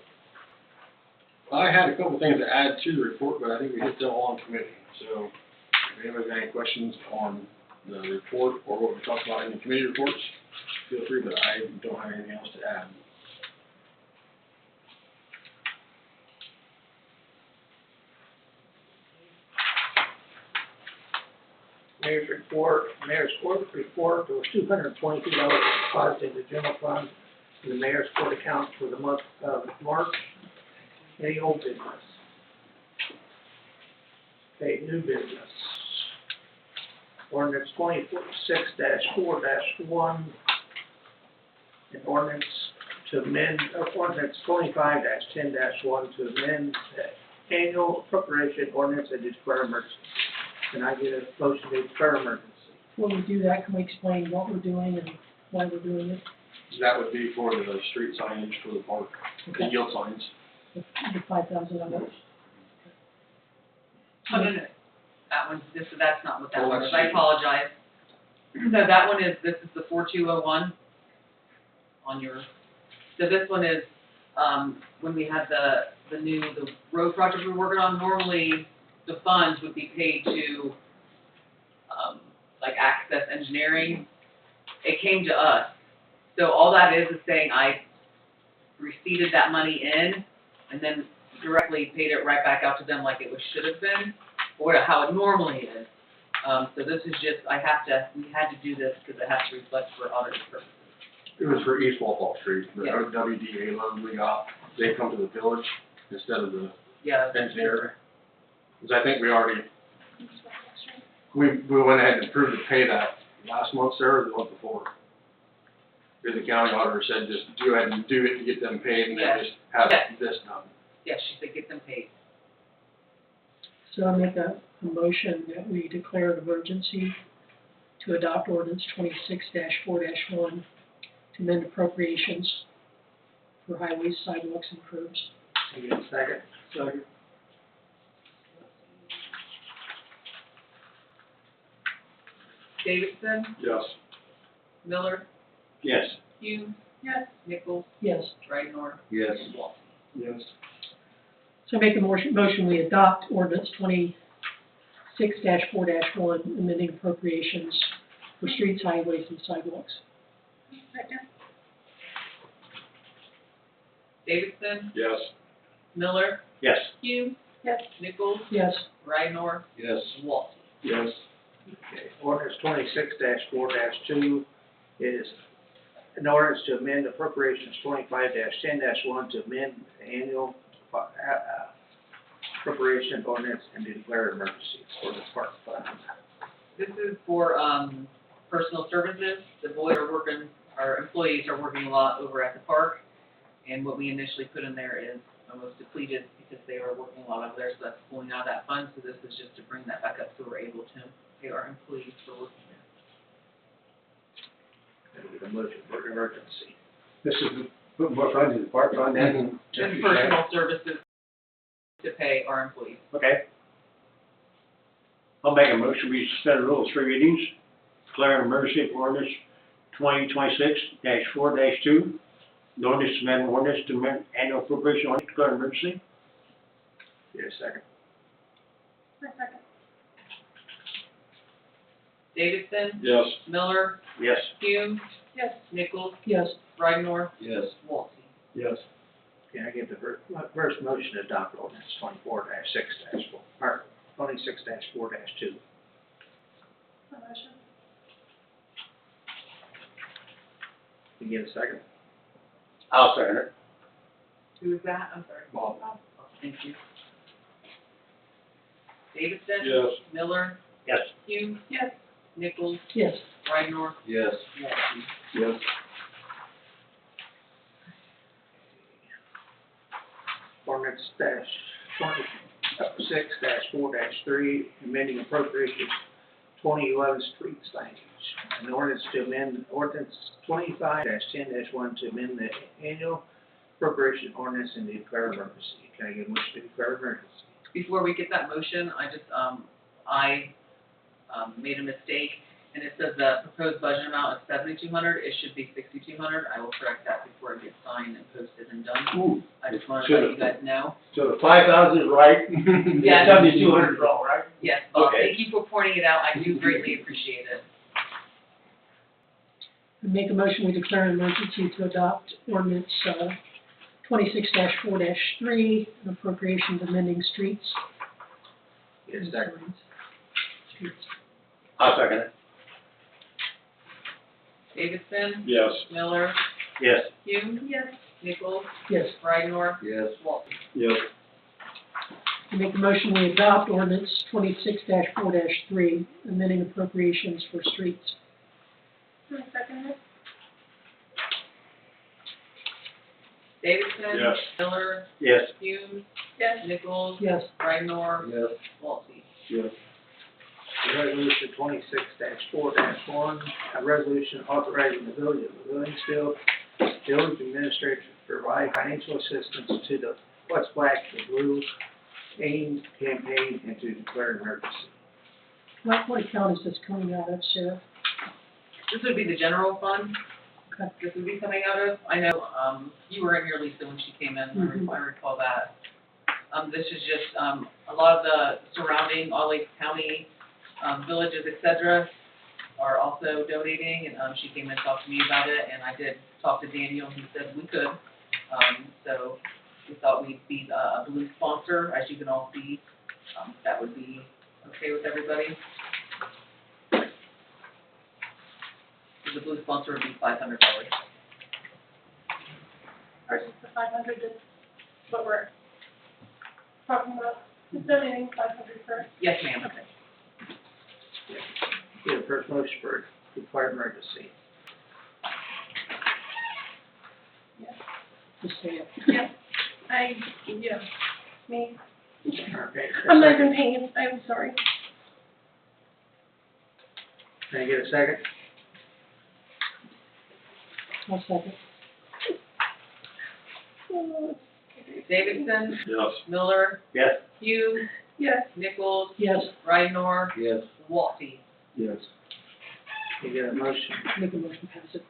I had a couple things to add to the report, but I think we hit them all in committee. So if anybody's got any questions on the report or what we talked about in the committee reports, feel free, but I don't have anything else to add. mayor's report, there was $222 deposited in the general fund in the mayor's court account for the month of March. Any old business? Okay, new business. Ordinance 26-4-1, an ordinance to amend, ordinance 25-10-1 to amend the annual appropriation ordinance and declare emergency. Can I get a motion to declare emergency? Before we do that, can we explain what we're doing and why we're doing it? That would be for the street signage for the park, the Okay. yield signs. The $5,000. Oh, no, that one, that's not what that Oh, one is, that's- I apologize. No, that one is, this is the 4201 on your, so this one is, when we had the road project we were working on, normally the funds would be paid to, like Access Engineering. It came to us. So all that is saying I receipted that money in and then directly paid it right back out to them like it should have been, or how it normally is. So this is just, we had to do this because it has to reflect for audited purposes. It was for East Walpole Street, the Yeah. WDA loan we got, they come to the village instead of the Yeah. engineer. Because I think we already, we went ahead and approved to pay that last month, Sarah, or the month before. Because the county auditor said just go ahead and do it to get them paid and Yeah. then just have Yeah. this done. Yes, she said get them paid. So I make a motion that we declare an emergency to adopt ordinance 26-4-1 to amend appropriations for highways, sidewalks, and curbs. Can I get a second? Second. Davidson, Yes. Miller, Yes. Hume, Yes. Nichols, Yes. Dragnor, Yes. and Walton. Yes. So I make a motion we adopt ordinance 26-4-1, amending appropriations for streets, highways, and sidewalks. Second. Davidson, Yes. Miller, Yes. Hume, Yes. Nichols, Yes. Dragnor, Yes. and Walton. Yes. Okay, ordinance 26-4-2 is an ordinance to amend appropriations 25-10-1 to amend the annual appropriation ordinance and to declare emergencies for the park fund. This is for, personal services. The boys are working, our employees are working a lot over at the park. And what we initially put in there is almost depleted because they were working a lot over there, so that's pulling out of that fund. So this is just to bring that back up so we're able to pay our employees for working there. Can I get a motion for emergency? This is putting more funds in the park fund then? Just personal services to pay our employees. Okay. I'll make a motion, we suspend the rules, 3 readings, declare an emergency for ordinance 2026-4-2. The ordinance to amend ordinance to amend annual appropriation ordinance, declare an emergency. Get a second? Second. Davidson, Yes. Miller, Yes. Hume, Yes. Nichols, Yes. Dragnor, Yes. Walton. Yes. Can I get the first motion to adopt ordinance 24-6-4, or 26-4-2? Motion. Can you get a second? I'll second it. Who is that? I'm sorry. Bob. Thank you. Davidson, Yes. Miller, Yes. Hume, Yes. Nichols, Yes. Dragnor, Yes. Walton. Yes. Ordinance 26-4-3, amending appropriations 2011 street signage. An ordinance to amend ordinance 25-10-1 to amend the annual appropriation ordinance and declare emergency. Can I get a motion to declare emergency? Before we get that motion, I just, made a mistake, and it says the proposed budget amount is $7,200, it should be $6,200. I will correct that before it gets signed and posted and done. Ooh. I just wanted to let you guys know. So the 5,000 is right? Yes. 7,200 is wrong, right? Yes, Bob, Okay. thank you for pointing it out, I do greatly appreciate it. I make a motion we declare an emergency to adopt ordinance 26-4-3, an appropriations amending streets. Get a second? Streets. I'll second it. Davidson, Yes. Miller, Yes. Hume, Yes. Nichols, Yes. Rydnor, Yes. Walton. Yes. I make a motion we adopt ordinance 26-4-3, amending appropriations for streets. I second it. Davidson, Yes. Miller, Yes. Hume, Yes. Nichols, Yes. Rydnor, Yes. Walton. Yes. Resolution 26-4-1, a resolution authorizing the village of Waynesfield village administrator to provide financial assistance to the What's Black and Blue AIM campaign and to declare an emergency. What account is this coming out of, Sheriff? This would be the general fund. Okay. This would be coming out of, I know, you were in here, Lisa, when she came in, Mhm. I recall that. This is just, a lot of the surrounding Lake County, villages, et cetera, are also donating, and, she came and talked to me about it, and I did talk to Daniel, and he said we could. So we thought we'd be a blue sponsor, as you can all see, that would be okay with everybody. The blue sponsor would be $500. Versus the 500 is what we're talking about. Is donating 500 for, Yes, ma'am. okay. Get a first motion for declare emergency. Just say it. Yeah, me. Okay. I'm not even paying, I'm sorry. Can I get a second? I'll second. Davidson, Yes. Miller, Yes. Hume, Yes. Nichols, Yes. Rydnor, Yes. Walty. Yes. Can I get a motion? Make a motion, pass it.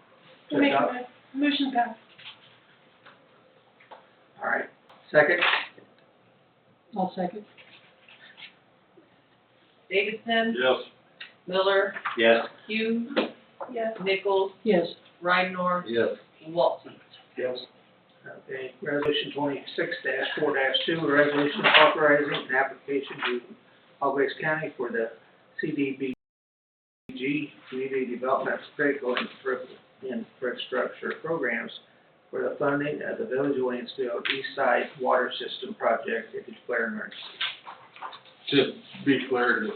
Make a motion pass. All right. Second? I'll second. Davidson, Yes. Miller, Yes. Hume, Yes. Nichols, Yes. Rydnor, Yes. Walty. Yes. Okay, resolution 26-4-2, a resolution authorizing an application to Always County for the CDBG, Community Development Critical Infrastructure Programs for the funding of the Village of Waynesfield East Side Water System Project and declare an emergency. To be clear, to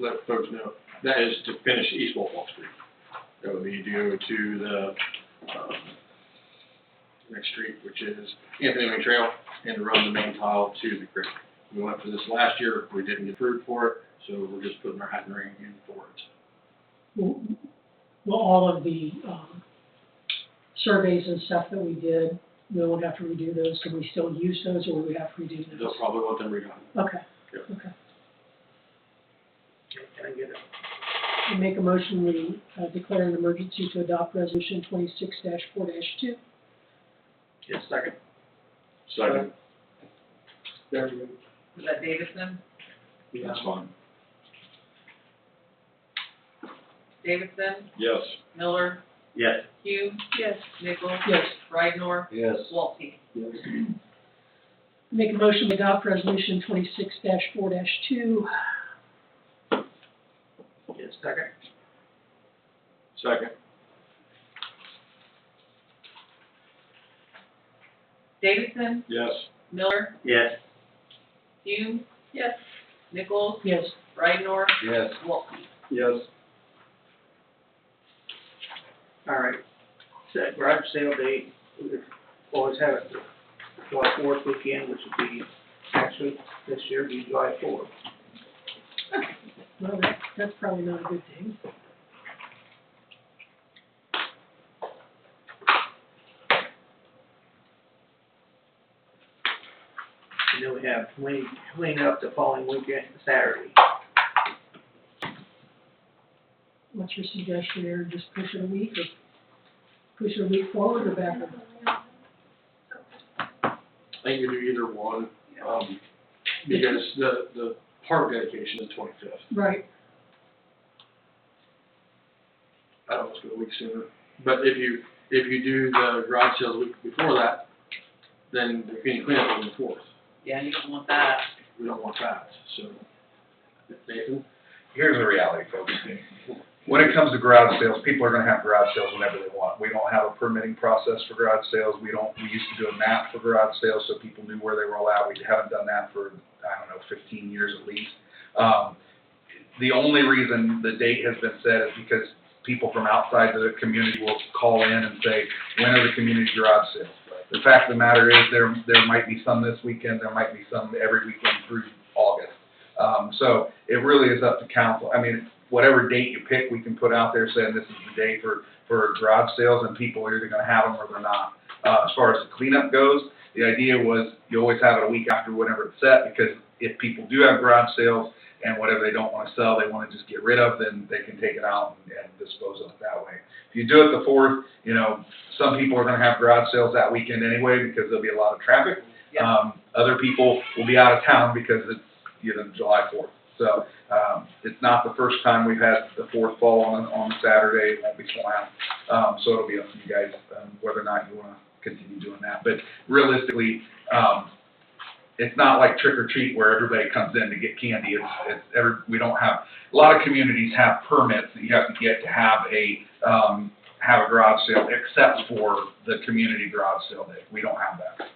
let folks know, that is to finish East Walpole Street. That would be to go to the, next street, which is Anthony Wayne Trail, and run the main tile to the creek. We went for this last year, we didn't get approved for it, so we're just putting our hat in the ring in for it. Will all of the, surveys and stuff that we did, we won't have to redo those, can we still use those, or will we have to redo those? They'll probably want them redone. Okay, Yep. okay. Okay, can I get a I make a motion, we declare an emergency to adopt resolution 26-4-2. second? Second. There you go. Was that Davidson? That's fine. Davidson, Yes. Miller, Yes. Hume, Yes. Nichols, Yes. Rydnor, Yes. Walty. Yes. Make a motion to adopt resolution 26-4-2. Second? Second. Davidson, Yes. Miller, Yes. Hume, Yes. Nichols, Yes. Rydnor, Yes. Walty. Yes. All right. Set garage sale date, we could always have it July 4th weekend, which would be, actually, this year, be July 4th. Well, that's probably not a good thing. And then we have clean up the following weekend, Saturday. What's your suggestion, Aaron, just push it a week, or push it a week forward or backward? I think you do either one, because the park dedication is 25th. Right. I almost go a week sooner. But if you do the garage sales a week before that, then the community cleanup is on the 4th. Yeah, you don't want that. We don't want that, so. Nathan? here's the reality, folks. When it comes to garage sales, people are gonna have garage sales whenever they want. We don't have a permitting process for garage sales. We used to do a map for garage sales so people knew where they were all at. We haven't done that for, 15 years at least. The only reason the date has been set is because people from outside the community will call in and say, when are the community garage sales? The fact of the matter is, there might be some this weekend, there might be some every weekend through August. So it really is up to council. I mean, whatever date you pick, we can put out there saying this is the day for garage sales, and people are either gonna have them or they're not. As far as the cleanup goes, the idea was you always have it a week after whenever it's set, because if people do have garage sales and whatever they don't wanna sell, they wanna just get rid of, then they can take it out and dispose of it that way. If you do it the 4th, some people are gonna have garage sales that weekend anyway, because there'll be a lot of traffic. Yeah. Other people will be out of town because it's, July 4th. So, it's not the first time we've had the 4th fall on a Saturday. It won't be slammed. So it'll be up to you guys, whether or not you wanna continue doing that. But realistically, it's not like trick or treat where everybody comes in to get candy. We don't have, a lot of communities have permits that you have to get to have a garage sale, except for the community garage sale day. We don't have that.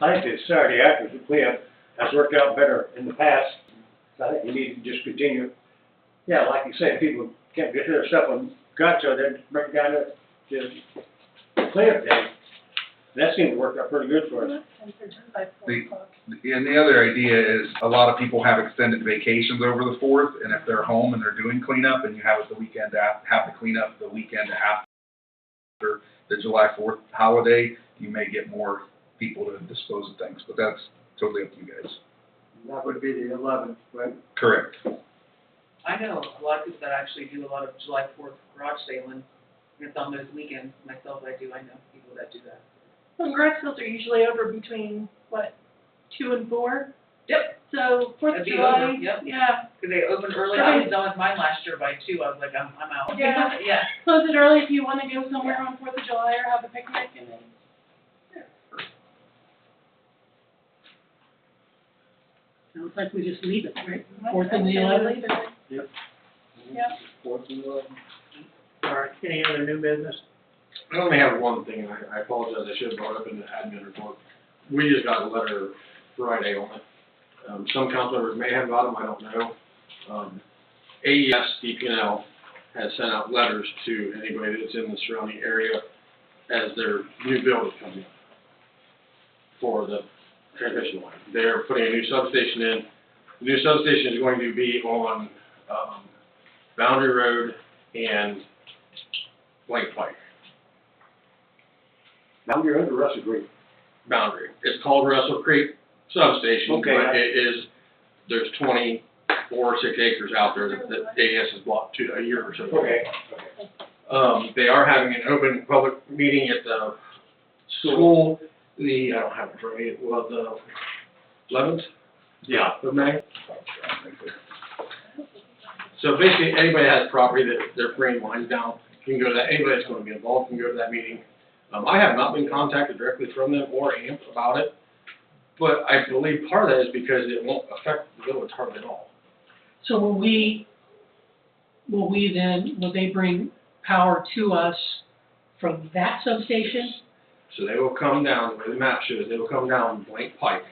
I think the Saturday after the cleanup has worked out better in the past. So I think we need to just continue. Yeah, like you said, people can't get their stuff on garage sale, they bring it down to cleanup day. That seemed to work out pretty good for us. And the other idea is, a lot of people have extended vacations over the 4th, and if they're home and they're doing cleanup, and you have it the weekend have the cleanup the weekend after the July 4th holiday, you may get more people to dispose of things, but that's totally up to you guys. That would be the 11th, right? Correct. I know a lot of people that actually do a lot of July 4th garage sailing. It's on those weekends. Myself, I know people that do that. Well, garage sales are usually over between, 2 and 4? Yep. So 4th of That'd be July, over, yep. yeah. Because they open early. I was done with mine last year by 2. I was like, I'm out. Yeah. Yeah. Close it early if you want to go somewhere on 4th of July or have a picnic, and then. Sounds like we just leave it, right? I'd 4th and the say 11th? leave it. Yep. Yeah. 4th and 11th. All right, any other new business? I only have one thing, and I apologize, I should have brought it up in the admin report. We just got a letter Friday on it. Some council members may have got them, I don't know. AES DPNL has sent out letters to anybody that's in the surrounding area as their new building comes in for the transmission line. They're putting a new substation in. The new substation is going to be on Boundary Road and Blank Pike. Boundary Road or Russell Creek? Boundary. It's called Russell Creek Substation, Okay. but there's 6 acres out there that AES has blocked a year or so ago. Okay. They are having an open public meeting at the school, I don't have it for me, the 11th? Yeah. Of May. So basically, anybody that has property that they're bringing lines down, you can go to that, anybody that's gonna be involved can go to that meeting. I have not been contacted directly from them or AMP about it, but I believe part of that is because it won't affect the village hardly at all. So will they bring power to us from that substation? So they will come down, the way the map shows, they will come down Blank Pike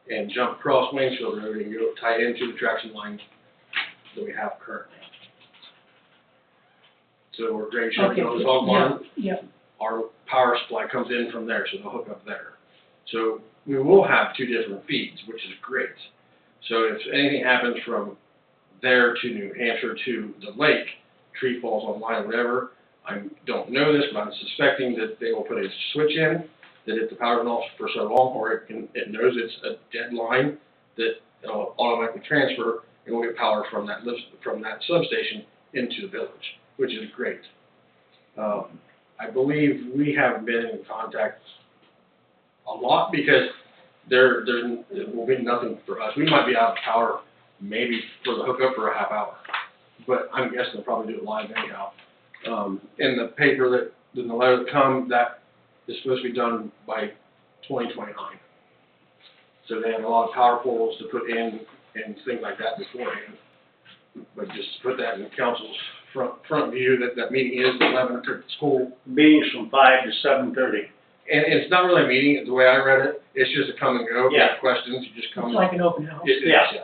and jump across Waynesfield Road and go tie into the traction line that we have currently. So we're Greg Okay, Sheffield's hog barn. yeah. Our power supply comes in from there, so they'll hook up there. So we will have 2 different feeds, which is great. So if anything happens from there to New Hampshire to the lake, tree falls online, whatever, I don't know this, but I'm suspecting that they will put a switch in that if the power's off for so long, or it knows it's a dead line, that it'll automatically transfer and we'll get power from that substation into the village, which is great. I believe we have been in contact a lot because there will be nothing for us. We might be out of power maybe for the hookup for a half hour, but I'm guessing they'll probably do it live anyhow. In the paper in the letter that come, that is supposed to be done by 2029. So they have a lot of power poles to put in and things like that beforehand. But just put that in council's front view, that meeting is at 11 at the school. Meetings from 5 to 7:30. And it's not really a meeting, the way I read it, it's just a come and go, if you Yeah. have questions, you just come. It's like an open house. It is, Yeah.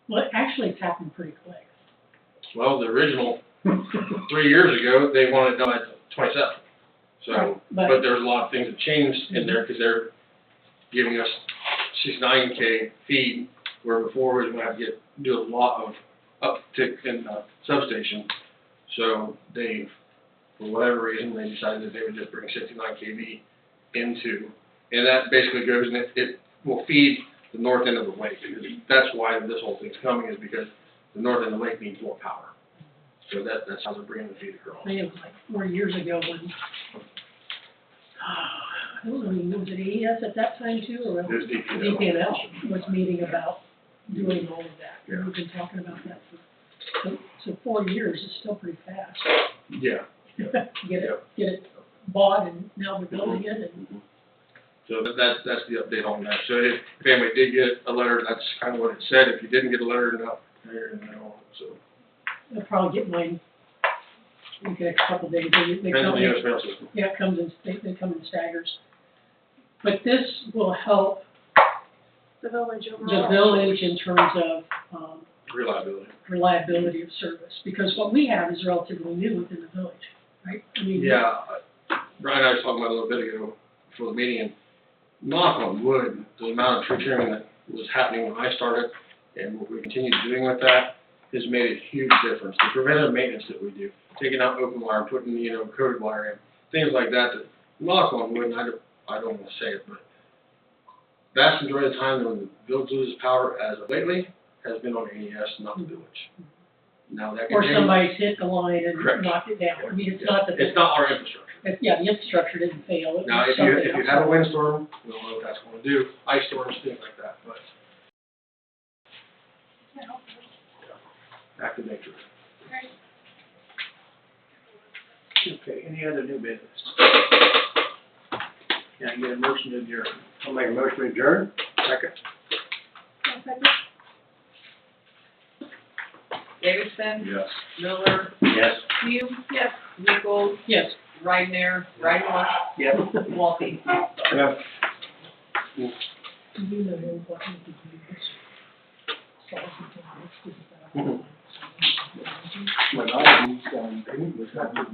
Well, actually, it's happened pretty quick. Well, the original, 3 years ago, they wanted it done at 27. So, Right, but there's a lot of things that changed in there, because they're giving us 69K feed, where before we were gonna have to do a lot of uptick in substation. So they, for whatever reason, they decided that they would just bring 69 kV into, and that basically goes, and it will feed the north end of the lake, because that's why this whole thing's coming, is because the north end of the lake needs more power. So that's how they're bringing the feed across. I think it was like 4 years ago when, I don't know, was it AES at that time too, or? It was DPNL. DPNL was meeting about doing all of that. Yeah. We've been talking about that so 4 years is still pretty fast. Yeah. Get it bought, and now they're building it, and So that's the update on that. So if anybody did get a letter, that's kind of what it said. If you didn't get a letter, not there and that on, so. they'll probably get mine in the next couple of days. They Depends on come the in, US mail system. yeah, it comes in, they come in staggers. But this will help The village the overall. village in terms of, Reliability. reliability of service, because what we have is relatively new within the village, right? I mean, Yeah, Brian and I was talking about it a little bit ago before the meeting, and knock on wood, the amount of tree trimming that was happening when I started and what we continue doing with that has made a huge difference. The preventive maintenance that we do, taking out open wire, putting, coated wire in, things like that knock on wood, and I don't want to say it, but vast majority of the time when the village loses power as of lately has been on AES, not the village. Now that can or change. somebody's hit the line and Correct. knocked it down. I mean, it's not that. It's not our infrastructure. Yeah, the infrastructure didn't fail. It Now, was if you something have a else. windstorm, we don't know what that's gonna do, ice storms, things like that, but back to nature. Okay, any other new business? Can I get a motion to adjourn? I'll make a motion to adjourn. Second. Davidson, Yes. Miller, Yes. Hughes, Yes. Nichols, Yes. Reidenauer, Reinhardt, Yep. Walke. Yeah. Do you know what we could use? Sauce and things to the back. Mhm. When I was,